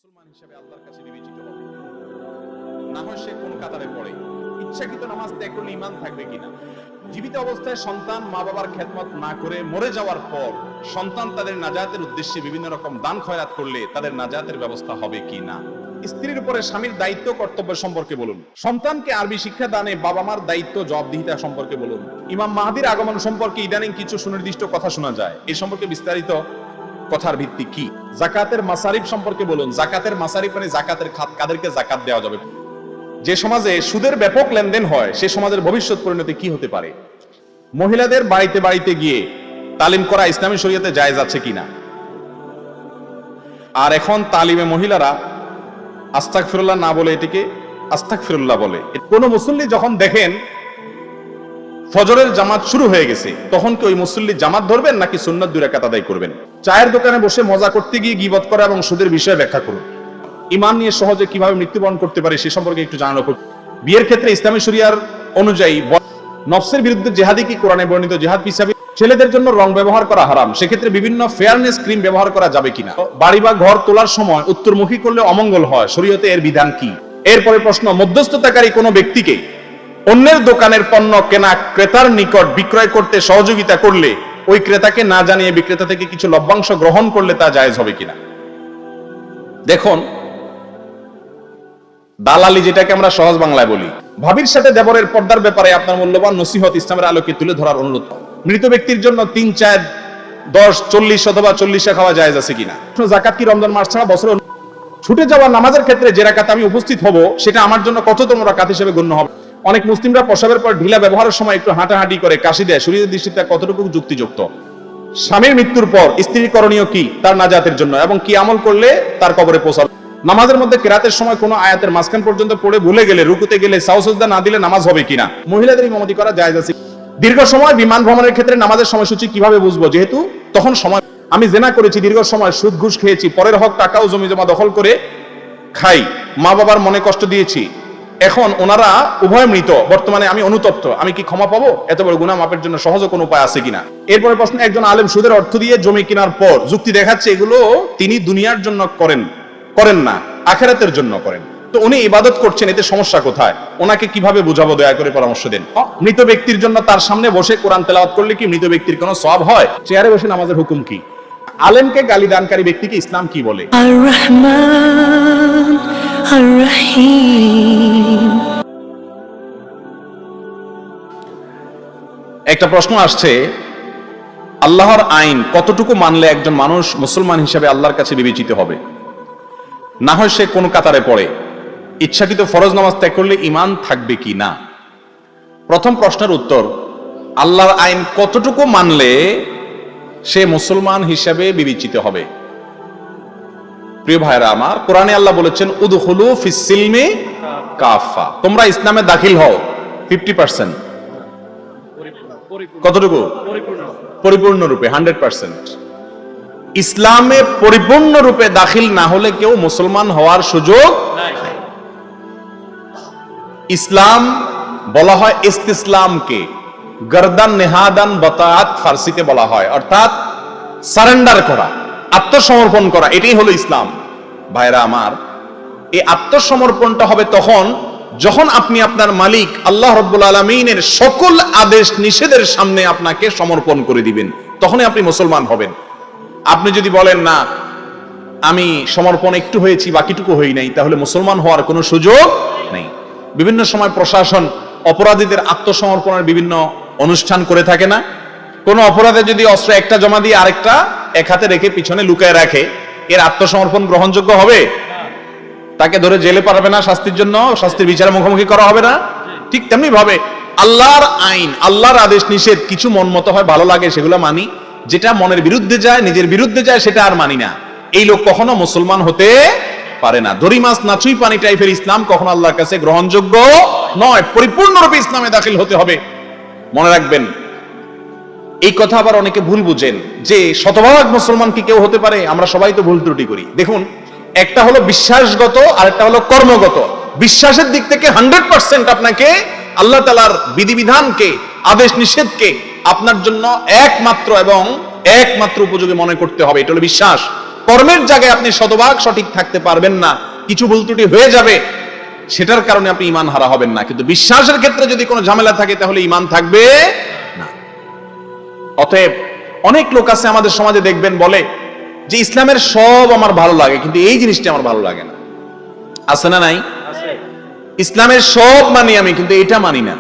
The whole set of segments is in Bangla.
মুসলমান হিসেবে আল্লাহর কাছে বিবেচিত হবে, না হয় সে কোন কাতারে পড়ে। ইচ্ছাকৃত নামাজ ত্যাগ করলে ঈমান থাকবে কিনা, জীবিত অবস্থায় সন্তান মা বাবার খেদমত না করে মরে যাওয়ার পর সন্তান তাদের নাজাতের উদ্দেশ্যে বিভিন্ন রকম দান খয়রাত করলে তাদের নাজাতের ব্যবস্থা হবে কিনা, স্ত্রীর উপরে স্বামীর দায়িত্ব কর্তব্য সম্পর্কে বলুন, সন্তানকে আরবি শিক্ষা দানে বাবা মার দায়িত্ব জবাবদিহিতা সম্পর্কে বলুন, ইমাম মাহদির আগমন সম্পর্কে ইদানিং কিছু সুনির্দিষ্ট কথা শোনা যায়, এই সম্পর্কে বিস্তারিত কথার ভিত্তি কি, যাকাতের মাসারিফ সম্পর্কে বলুন, যাকাতের মাসারিফ মানে যাকাতের খাত, কাদেরকে যাকাত দেওয়া যাবে, যে সমাজে সুদের ব্যাপক লেনদেন হয় সে সমাজের ভবিষ্যৎ পরিণতি কি হতে পারে, মহিলাদের বাড়িতে বাড়িতে গিয়ে তালিম করা ইসলামী শরীয়তে জায়েজ আছে কিনা, আর এখন তালিমে মহিলারা আস্তাগফিরুল্লাহ না বলে এটিকে আস্তাগফিরুল্লাহ বলে। কোন মুসল্লি যখন দেখেন ফজরের জামাত শুরু হয়ে গেছে তখন কি ওই মুসল্লি জামাত ধরবেন নাকি সুন্নাত 2 রাকাত আদায় করবেন? চায়ের দোকানে বসে মজা করতে গিয়ে গীবত করা এবং সুদের বিষয়ে ব্যাখ্যা করুন। ঈমান নিয়ে সহজে কিভাবে মৃত্যুবরণ করতে পারে সে সম্পর্কে একটু জানানো হোক। বিয়ের ক্ষেত্রে ইসলামী শরিয়ার অনুযায়ী নফসের বিরুদ্ধে জিহাদি কি কোরআনে বর্ণিত জিহাদ হিসাবে? ছেলেদের জন্য রং ব্যবহার করা হারাম, সেক্ষেত্রে বিভিন্ন ফেয়ারনেস ক্রিম ব্যবহার করা যাবে কিনা? বাড়ি বা ঘর তোলার সময় উত্তরমুখী করলে অমঙ্গল হয়, শরীয়তে এর বিধান কি? এরপরে প্রশ্ন, মধ্যস্থতাকারী কোনো ব্যক্তিকে অন্যের দোকানের পণ্য কেনা ক্রেতার নিকট বিক্রয় করতে সহযোগিতা করলে ওই ক্রেতাকে না জানিয়ে বিক্রেতা থেকে কিছু লভ্যাংশ গ্রহণ করলে তা জায়েজ হবে কিনা? দেখুন, দালালি যেটাকে আমরা সহজ বাংলায় বলি, ভাবির সাথে দেবরের পর্দার ব্যাপারে আপনার মূল্যবান নসিহত ইসলামের আলোকে তুলে ধরার অনুরোধ। মৃত ব্যক্তির জন্য 3, 4, 10, 40 অথবা 40 খাওয়া জায়েজ আছে কিনা? যাকাত কি রমজান মাস ছাড়া বছরে ছুটে যাওয়া নামাজের ক্ষেত্রে যে রাকাত আমি উপস্থিত হব সেটা আমার জন্য কততম রাকাত হিসেবে গণ্য হবে? অনেক মুসলিমরা প্রসাবের পর ঢিলা ব্যবহারের সময় একটু হাঁটাহাঁটি করে কাশি দেয়, শরীরের দৃষ্টিতে কতটুকু যুক্তিযুক্ত? স্বামীর মৃত্যুর পর স্ত্রীর করণীয় কি তার নাজাতের জন্য এবং কি আমল করলে তার কবরে পৌঁছাবে? নামাজের মধ্যে কেরাতের সময় কোনো আয়াতের মাঝখান পর্যন্ত পড়ে ভুলে গেলে রুকুতে গেলে সাজদা না দিলে নামাজ হবে কিনা? মহিলাদের ইমামতি করা জায়েজ আছে? দীর্ঘ সময় বিমান ভ্রমণের ক্ষেত্রে নামাজের সময়সূচি কিভাবে বুঝবো, যেহেতু তখন সময় আমি জেনা করেছি, দীর্ঘ সময় সুদ ঘুষ খেয়েছি, পরের হক টাকা ও জমি জমা দখল করে খাই, মা বাবার মনে কষ্ট দিয়েছি, এখন ওনারা উভয় মৃত, বর্তমানে আমি অনুতপ্ত, আমি কি ক্ষমা পাবো? এত বড় গুনাহ মাপের জন্য সহজ কোনো উপায় আছে কিনা? এরপরে প্রশ্ন, একজন আলেম সুদের অর্থ দিয়ে জমি কেনার পর যুক্তি দেখাচ্ছে এগুলো তিনি দুনিয়ার জন্য করেন না, আখিরাতের জন্য করেন, তো উনি ইবাদত করছেন, এতে সমস্যা কোথায়? ওনাকে কিভাবে বুঝাবো, দয়া করে পরামর্শ দেন। মৃত ব্যক্তির জন্য তার সামনে বসে কোরআন তেলাওয়াত করলে কি মৃত ব্যক্তির কোনো সওয়াব হয়? চেয়ারে বসে নামাজের হুকুম কি? আলেমকে গালি দানকারী ব্যক্তিকে ইসলাম কি বলে? আর রহমান আর রহিম। একটা প্রশ্ন আসছে, আল্লাহর আইন কতটুকু মানলে একজন মানুষ মুসলমান হিসেবে আল্লাহর কাছে বিবেচিত হবে, না হয় সে কোন কাতারে পড়ে? ইচ্ছাকৃত ফরজ নামাজ ত্যাগ করলে ঈমান থাকবে কি না? প্রথম প্রশ্নের উত্তর, আল্লাহর আইন কতটুকু মানলে সে মুসলমান হিসেবে বিবেচিত হবে? প্রিয় ভাইরা আমার, কোরআনে আল্লাহ বলেছেন উদখুলু ফিস সিলমি কাফা, তোমরা ইসলামে দাখিল হও 50%। কতটুকু? পরিপূর্ণ রূপে 100%। ইসলামে পরিপূর্ণ রূপে দাখিল না হলে কেউ মুসলমান হওয়ার সুযোগ নাই। ইসলাম বলা হয় ইস্তিসলামকে, গর্দান নেহাদান বাতাআত ফার্সিতে বলা হয়, অর্থাৎ সারেন্ডার করা, আত্মসমর্পণ করা, এটাই হলো ইসলাম। ভাইরা আমার, এই আত্মসমর্পণটা হবে তখন যখন আপনি আপনার মালিক আল্লাহ রাব্বুল আলামিনের সকল আদেশ নিষেধের সামনে আপনাকে সমর্পণ করে দিবেন, তখনই আপনি মুসলমান হবেন। আপনি যদি বলেন না আমি সমর্পণ একটু হয়েছি বাকিটুকু হই নাই, তাহলে মুসলমান হওয়ার কোনো সুযোগ নেই। বিভিন্ন সময় প্রশাসন অপরাধীদের আত্মসমর্পণের বিভিন্ন অনুষ্ঠান করে থাকে না? কোন অপরাধে যদি অস্ত্র একটা জমা দিয়ে আরেকটা এক হাতে রেখে পিছনে লুকায় রাখে, এর আত্মসমর্পণ গ্রহণযোগ্য হবে? তাকে ধরে জেলে পাঠাবে না, শাস্তির জন্য শাস্তির বিচারে মুখোমুখি করা হবে না? ঠিক তেমনি ভাবে আল্লাহর আইন, আল্লাহর আদেশ নিষেধ কিছু মন মতো হয়, ভালো লাগে সেগুলো মানি, যেটা মনের বিরুদ্ধে যায়, নিজের বিরুদ্ধে যায়, সেটা আর মানি না। এই লোক কখনো মুসলমান হতে পারে না। দড়ি মাছ নাচুই পানি টাইপের ইসলাম কখনো আল্লাহর কাছে গ্রহণযোগ্য নয়। পরিপূর্ণরূপে ইসলামে দাখিল হতে হবে। মনে রাখবেন, এই কথা আবার অনেকে ভুল বুঝেন যে শতভাগ মুসলমান কি কেউ হতে পারে? আমরা সবাই তো ভুল ত্রুটি করি। দেখুন, একটা হলো বিশ্বাসগত আর একটা হলো কর্মগত। বিশ্বাসের দিক থেকে 100% আপনাকে আল্লাহ তাআলার বিধিবিধানকে, আদেশ নিষেধকে আপনার জন্য একমাত্র এবং একমাত্র উপযোগী মনে করতে হবে, এটা হলো বিশ্বাস। কর্মের জায়গায় আপনি শতভাগ সঠিক থাকতে পারবেন না, কিছু ভুল ত্রুটি হয়ে যাবে, সেটার কারণে আপনি ঈমান হারা হবেন না। কিন্তু বিশ্বাসের ক্ষেত্রে যদি কোনো ঝামেলা থাকে তাহলে ঈমান থাকবে না। অতএব অনেক লোক আছে আমাদের সমাজে, দেখবেন বলে যে ইসলামের সব আমার ভালো লাগে কিন্তু এই জিনিসটা আমার ভালো লাগে না। আছে না নাই? ইসলামের সব মানি আমি কিন্তু এটা মানি না।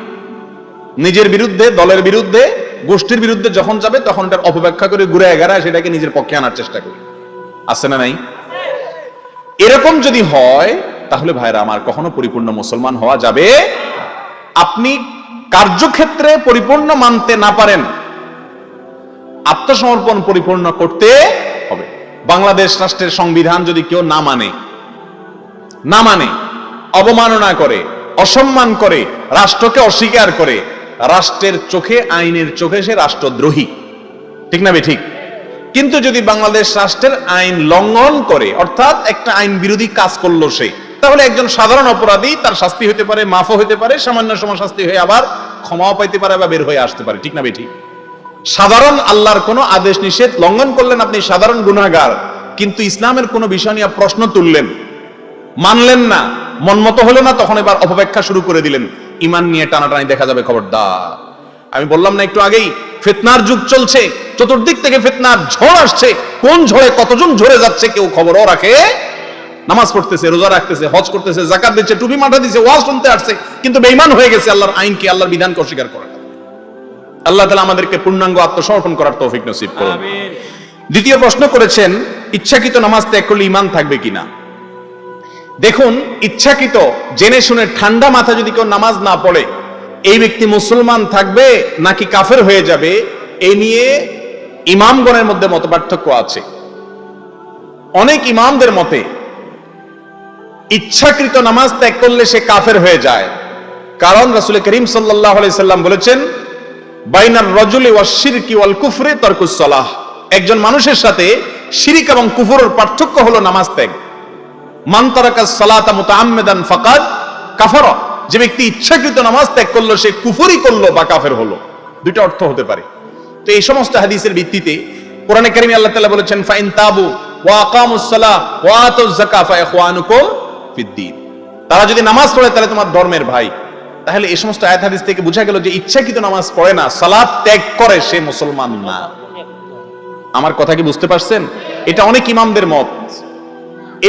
নিজের বিরুদ্ধে, দলের বিরুদ্ধে, গোষ্ঠীর বিরুদ্ধে যখন যাবে তখন এটার অপব্যাখ্যা করে ঘুরে এগারা সেটাকে নিজের পক্ষে আনার চেষ্টা করি। আছে না নাই? এরকম যদি হয় তাহলে ভাইরা আমার কখনো পরিপূর্ণ মুসলমান হওয়া যাবে। আপনি কার্যক্ষেত্রে পরিপূর্ণ মানতে না পারেন, আত্মসমর্পণ পরিপূর্ণ করতে হবে। বাংলাদেশ রাষ্ট্রের সংবিধান যদি কেউ না মানে, অবমাননা করে, অসম্মান করে, রাষ্ট্রকে অস্বীকার করে, রাষ্ট্রের চোখে, আইনের চোখে সে রাষ্ট্রদ্রোহী। ঠিক না ঠিক? কিন্তু যদি বাংলাদেশ রাষ্ট্রের আইন লঙ্ঘন করে, অর্থাৎ একটা আইন বিরোধী কাজ করলো সে, তাহলে একজন সাধারণ অপরাধী, তার শাস্তি হতে পারে, মাফও হতে পারে, সামান্য সময় শাস্তি হয়ে আবার ক্ষমাও পাইতে পারে বা বের হয়ে আসতে পারে। ঠিক না ঠিক? সাধারণ আল্লাহর কোনো আদেশ নিষেধ লঙ্ঘন করলেন, আপনি সাধারণ গুনাহগার, কিন্তু ইসলামের কোনো বিষয় নিয়ে প্রশ্ন তুললেন, মানলেন না, মনমতো হলো না, তখন এবার অপব্যাখ্যা শুরু করে দিলেন, ঈমান নিয়ে টানাটানি দেখা যাবে, খবরদার। আমি বললাম না একটু আগেই, ফিতনার যুগ চলছে, চতুর্দিক থেকে ফিতনার ঝড় আসছে, কোন ঝড়ে কতজন ঝরে যাচ্ছে কেউ খবরও রাখে। নামাজ পড়তেছে, রোজা রাখতেছে, হজ করতেছে, যাকাত দিচ্ছে, টুপি মাথা দিচ্ছে, ওয়াজ শুনতে আসছে, কিন্তু বেঈমান হয়ে গেছে আল্লাহর আইনকে, আল্লাহর বিধানকে অস্বীকার করে। আল্লাহ তাআলা আমাদেরকে পূর্ণাঙ্গ আত্মসমর্পণ করার তৌফিক নসিব করুন। দ্বিতীয় প্রশ্ন করেছেন, ইচ্ছাকৃত নামাজ ত্যাগ করলে ঈমান থাকবে কিনা। দেখুন, ইচ্ছাকৃত জেনে শুনে ঠান্ডা মাথা যদি কেউ নামাজ না পড়ে, এই ব্যক্তি মুসলমান থাকবে নাকি কাফের হয়ে যাবে, এই নিয়ে ইমামগণের মধ্যে মতপার্থক্য আছে। অনেক ইমামদের মতে ইচ্ছাকৃত নামাজ ত্যাগ করলে সে কাফের হয়ে যায়, কারণ রাসূল করিম সাল্লাল্লাহু আলাইহি সাল্লাম বলেছেন, বাইনার রাজুলি ওয়াশ শিরকি ওয়াল কুফরি তারকুস সালাহ। একজন মানুষের সাথে শিরিক এবং কুফরের পার্থক্য হলো নামাজ ত্যাগ। মান তারাকাস সালাতা মুতাআম্মিদান ফাকাদ কাফারা। যে ব্যক্তি ইচ্ছাকৃত নামাজ ত্যাগ করলো সে কুফরি করলো বা কাফের হলো। দুটো অর্থ হতে পারে। তো এই সমস্ত হাদিসের ভিত্তিতে কোরআনে কারিমে আল্লাহ তাআলা বলেছেন, ফাইন তাবু ওয়া আকামুস সালাহ ওয়া আতুজ যাকাত ফা ইখওয়ানুকুম ফিদ্দীন। তারা যদি নামাজ পড়ে তাহলে তোমার ধর্মের ভাই। তাহলে এই সমস্ত আয়াত হাদিস থেকে বোঝা গেল যে ইচ্ছাকৃত নামাজ পড়ে না, সালাত ত্যাগ করে সে মুসলমান না। আমার কথা কি বুঝতে পারছেন? এটা অনেক ইমামদের মত।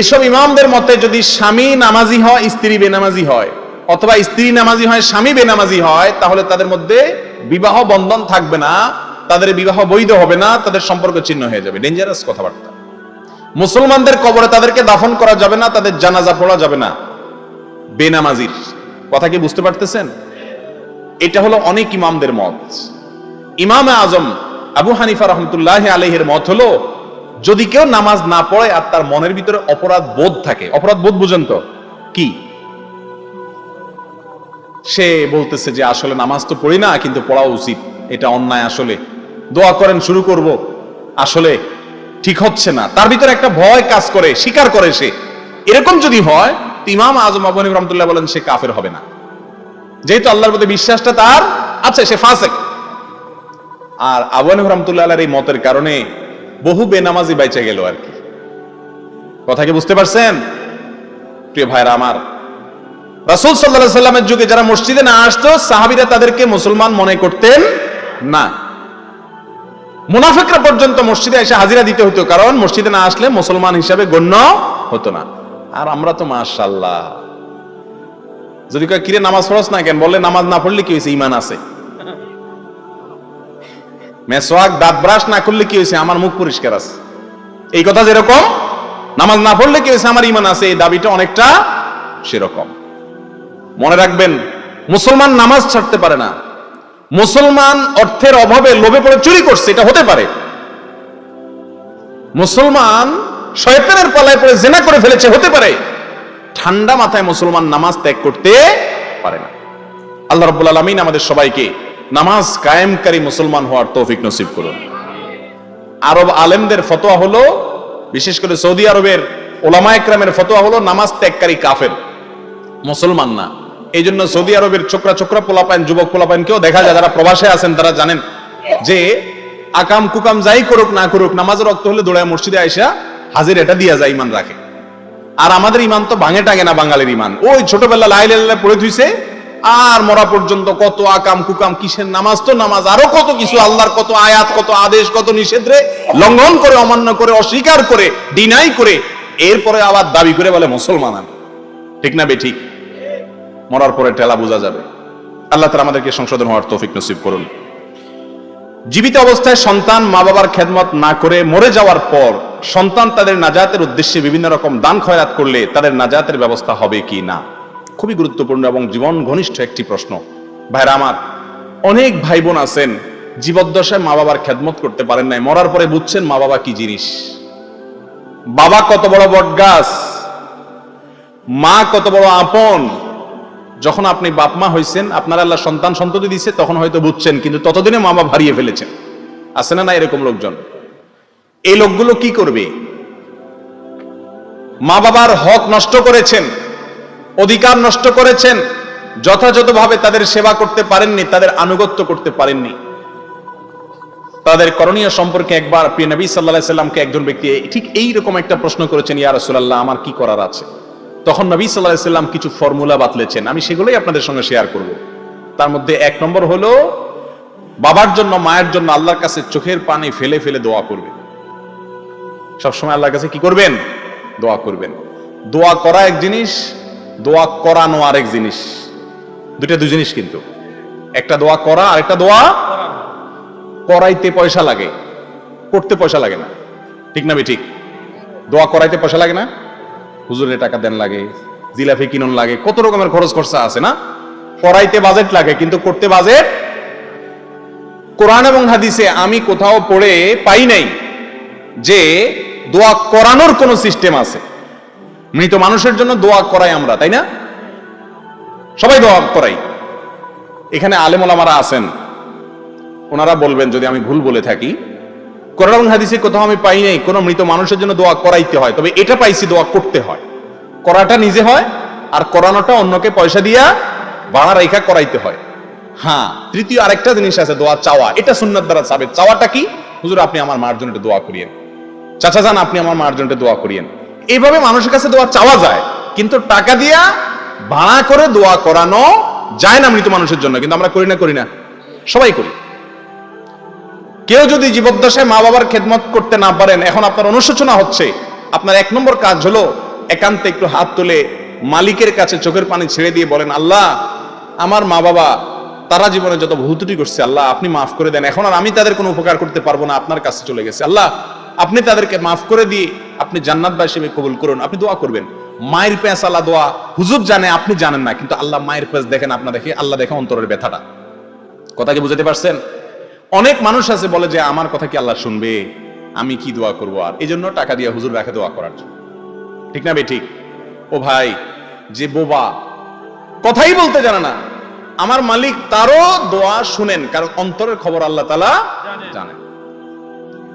এসব ইমামদের মতে যদি স্বামী নামাজি হয়, স্ত্রী বেনামাজি হয়, অথবা স্ত্রী নামাজি হয়, স্বামী বেনামাজি হয়, তাহলে তাদের মধ্যে বিবাহ বন্ধন থাকবে না, তাদের বিবাহ বৈধ হবে না, তাদের সম্পর্ক ছিন্ন হয়ে যাবে। ডেঞ্জারাস কথাবার্তা। মুসলমানদের কবরে তাদেরকে দাফন করা যাবে না, তাদের জানাজা পড়া যাবে না বেনামাজির। কথা কি বুঝতে পারতেছেন? এটা হলো অনেক ইমামদের মত। ইমাম আজম আবু হানিফা রহমতুল্লাহ আলাইহির মত হলো, যদি কেউ নামাজ না পড়ে আর তার মনের ভিতরে অপরাধ বোধ থাকে, অপরাধ বোধ বুঝেন তো কি, সে বলতেছে যে আসলে নামাজ তো পড়ি না কিন্তু পড়া উচিত, এটা অন্যায়, আসলে দোয়া করেন শুরু করব, আসলে ঠিক হচ্ছে না, তার ভিতরে একটা ভয় কাজ করে, স্বীকার করে সে, এরকম যদি হয়, ইমাম আজম আবু হানিফা রাহমাতুল্লাহ বলেন সে কাফের হবে না, যেহেতু আল্লাহর প্রতি বিশ্বাসটা তার আছে, সে ফাসিক। আর আবু হানিফা রাহমাতুল্লাহ আলাইহির এই মতের কারণে বহু বেনামাজি বাইচে গেল আর কি। কথা কি বুঝতে পারছেন? প্রিয় ভাইরা আমার, রাসূল সাল্লাল্লাহু আলাইহি সাল্লামের যুগে যারা মসজিদে না আসতো, সাহাবীরা তাদেরকে মুসলমান মনে করতেন না। মুনাফিকরা পর্যন্ত মসজিদে এসে হাজিরা দিতে হতো, কারণ মসজিদে না আসলে মুসলমান হিসাবে গণ্য হতো না। আর আমরা তো মাশাআল্লাহ, যদি কয় কিরে নামাজ পড়ছ না কেন, বললে নামাজ না পড়লে কি হয়েছে, ঈমান আছে। মেসওয়াক দাঁত ব্রাশ না করলে কি হয়েছে, আমার মুখ পরিষ্কার আছে। এই কথা যেরকম নামাজ না পড়লে কি হয়েছে, আমার ঈমান আছে, এই দাবিটা অনেকটা সেরকম। মনে রাখবেন, মুসলমান নামাজ ছাড়তে পারে না। মুসলমান অর্থের অভাবে লোভে পড়ে চুরি করছে, এটা হতে পারে। মুসলমান শয়তানের পালায় পড়ে জিনা করে ফেলেছে, হতে পারে। ঠান্ডা মাথায় মুসলমান নামাজ ত্যাগ করতে পারে না। আল্লাহ রাব্বুল আলামিন আমাদের সবাইকে নামাজ কায়েমকারী মুসলমান হওয়ার তৌফিক নসিব করুন। আরব আলেমদের ফতোয়া হলো, বিশেষ করে সৌদি আরবের ওলামা একরামের ফতোয়া হলো, নামাজ ত্যাগকারী কাফের, মুসলমান না। এই জন্য সৌদি আরবের ছোকরা ছোকরা পোলাপাইন, যুবক পোলাপাইনকেও দেখা যায়, যারা প্রবাসে আছেন তারা জানেন যে আকাম কুকাম যাই করুক না করুক, নামাজের রক্ত হলে দৌড়ায় মসজিদে আইসা হাজির এটা দিয়া যায় ইমান রাখে। আর আমাদের ইমান তো ভাঙে টাঙে না, বাঙালির ইমান ওই ছোটবেলা লা ইলাহা ইল্লাল্লাহ পড়ে থুইছে, আর মরা পর্যন্ত কত আকাম কুকাম, কিসের নামাজ তো নামাজ, আরো কত কিছু, আল্লাহর কত আয়াত, কত আদেশ, কত নিষেধে লঙ্ঘন করে, অমান্য করে, অস্বীকার করে, ডিনাই করে, এরপরে আবার দাবি করে বলে মুসলমান আমি। ঠিক না বে ঠিক? মরার পরে টেলা বোঝা যাবে। আল্লাহ তাআলা আমাদেরকে সংশোধন হওয়ার তৌফিক নসিব করুন। জীবিত অবস্থায় সন্তান মা বাবার খেদমত না করে মরে যাওয়ার পর সন্তান তাদের নাজাতের উদ্দেশ্যে বিভিন্ন রকম দান খয়রাত করলে তাদের নাজাতের ব্যবস্থা হবে কি না, খুবই গুরুত্বপূর্ণ এবং জীবন ঘনিষ্ঠ একটি প্রশ্ন। ভাইরা আমার, অনেক ভাই বোন আছেন জীবদ্দশায় মা বাবার খেদমত করতে পারেন নাই, মরার পরে বুঝছেন মা বাবা কি জিনিস। বাবা কত বড় বটগাছ, মা কত বড় আপন। যখন আপনি বাপ মা হইছেন, আপনার আল্লাহ সন্তান সন্ততি দিচ্ছে, তখন হয়তো বুঝছেন, কিন্তু ততদিনে মা বাবা হারিয়ে ফেলেছেন। আছে না না এরকম লোকজন? এই লোকগুলো কি করবে? মা বাবার হক নষ্ট করেছেন, অধিকার নষ্ট করেছেন, যথাযথভাবে তাদের সেবা করতে পারেননি, তাদের আনুগত্য করতে পারেননি। তাদের করণীয় সম্পর্কে একবার প্রিয় নবী সাল্লাল্লাহু আলাইহি সাল্লামকে একজন ব্যক্তি ঠিক এইরকম একটা প্রশ্ন করেছেন, ইয়া রাসূলুল্লাহ আমার কি করার আছে? তখন নবী সাল্লাল্লাহু আলাইহি সাল্লাম কিছু ফর্মুলা বাতলেছেন, আমি সেগুলোই আপনাদের সঙ্গে শেয়ার করব। তার মধ্যে এক নম্বর হলো বাবার জন্য মায়ের জন্য আল্লাহর কাছে চোখের পানি ফেলে ফেলে দোয়া করবেন। সবসময় আল্লাহর কাছে কি করবেন? দোয়া করবেন। দোয়া করা এক জিনিস, দোয়া করানো আরেক জিনিস, দুই জিনিস কিন্তু। একটা দোয়া করা, আরেকটা দোয়া করাইতে পয়সা লাগে, করতে পয়সা লাগে না। ঠিক না বে ঠিক? দোয়া করাইতে পয়সা লাগে না, হুজুরের টাকা দেন লাগে, জিলাপি কিনন লাগে, কত রকমের খরচ খরচা আছে না? করাইতে বাজেট লাগে, কিন্তু করতে বাজেট। কোরআন এবং হাদিসে আমি কোথাও পড়ে পাই নাই যে দোয়া করানোর কোন সিস্টেম আছে। মৃত মানুষের জন্য দোয়া করাই আমরা, তাই না? সবাই দোয়া করাই। এখানে আলেম ওলামারা আছেন, ওনারা বলবেন যদি আমি ভুল বলে থাকি। কোরআন এবং হাদিসে কোথাও আমি পাই নাই কোন মৃত মানুষের জন্য দোয়া করাইতে হয়, তবে এটা পাইছি দোয়া করতে হয়। করাটা নিজে হয়, আর করানোটা অন্যকে পয়সা দিয়া ভাড়া রেখা করাইতে হয়। হ্যাঁ, তৃতীয় আরেকটা জিনিস আছে, দোয়া চাওয়া। এটা সুন্নাত দ্বারা সাবেত। চাওয়াটা কি? হুজুর আপনি আমার মার জন্য একটু দোয়া করিয়েন, চাচা যান আপনি আমার মার জন্য একটু দোয়া করিয়েন। এইভাবে মানুষের কাছে দোয়া চাওয়া যায়, কিন্তু টাকা দিয়া ভাড়া করে দোয়া করানো যায় না মৃত মানুষের জন্য। কিন্তু আমরা করি না? করি না? সবাই করি। কেউ যদি জীবদ্দশায় মা বাবার খেদমত করতে না পারেন, এখন আপনার অনুশোচনা হচ্ছে, আপনার এক নম্বর কাজ হলো একান্তে একটু হাত তুলে মালিকের কাছে চোখের পানি ছেড়ে দিয়ে বলেন, আল্লাহ আমার মা বাবা তারা জীবনে যত ভুল ত্রুটি করছে, আল্লাহ আপনি মাফ করে দেন। এখন আর আমি তাদের কোনো উপকার করতে পারবো না, আপনার কাছে চলে গেছে। আল্লাহ আপনি তাদেরকে মাফ করে দিয়ে আপনি জান্নাতবাসী কবুল করুন। আপনি দোয়া করবেন। মায়ের পেঁচ আল্লাহ দোয়া হুজুর জানে, আপনি জানেন না, কিন্তু আল্লাহ মায়ের পেঁচ দেখেন, আপনা দেখে, আল্লাহ দেখে অন্তরের ব্যথাটা। কথা কি বুঝাতে পারছেন? অনেক মানুষ আছে বলে যে আমার কথা কি আল্লাহ শুনবে, আমি কি দোয়া করবো, আর এই জন্য টাকা দিয়ে হুজুর রাখে দোয়া করার জন্য। ঠিক না বে ঠিক? ও ভাই, যে বোবা, কথাই বলতে জানে না, আমার মালিক তারও দোয়া শুনেন, কারণ অন্তরের খবর আল্লাহ তাআলা জানেন।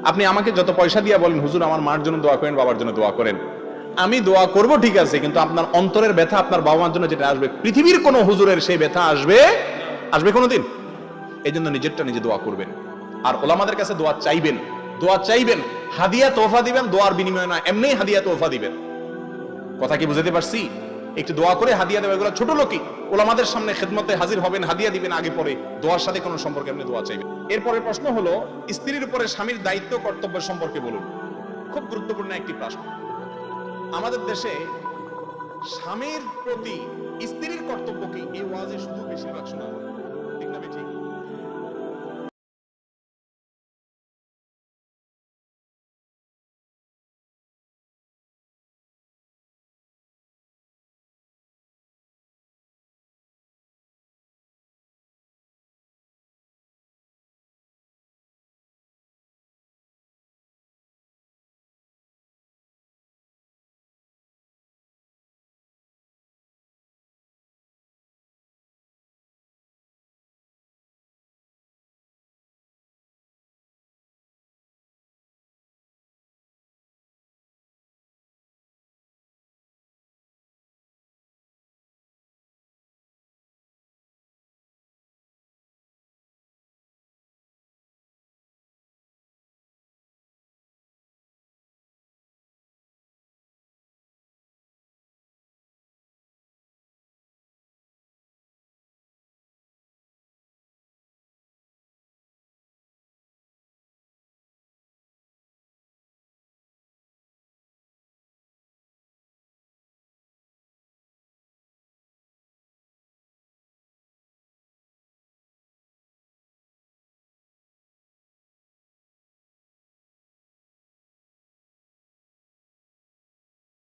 আপনি আমাকে যত পয়সা দিয়ে বলেন হুজুর আমার মার জন্য দোয়া করেন, বাবার জন্য দোয়া করেন, আমি দোয়া করব ঠিক আছে, কিন্তু আপনার অন্তরের ব্যথা আপনার বাবা মার জন্য যেটা আসবে, পৃথিবীর কোন হুজুরের সেই ব্যথা আসবে কোনোদিন? এই জন্য নিজেরটা নিজে দোয়া করবেন, আর ওলামাদের কাছে দোয়া চাইবেন। দোয়া চাইবেন, হাদিয়া তোহফা দিবেন, দোয়ার বিনিময়ে না, এমনি হাদিয়া তোহফা দিবেন। কথা কি বুঝাতে পারছি? একটু দোয়া করে হাদিয়া দেবে, এগুলো ছোট লোকই। ওলামাদের সামনে খেদমতে হাজির হবেন, হাদিয়া দিবেন আগে পরে, দোয়ার সাথে কোনো সম্পর্কে এমনি দোয়া চাইবেন। এরপরে প্রশ্ন হলো স্ত্রীর উপরে স্বামীর দায়িত্ব কর্তব্য সম্পর্কে বলুন। খুব গুরুত্বপূর্ণ একটি প্রশ্ন। আমাদের দেশে স্বামীর প্রতি স্ত্রীর কর্তব্য কি, এই ওয়াজে শুধু বেশিরভাগ শোনা হয়। ঠিক না ঠিক?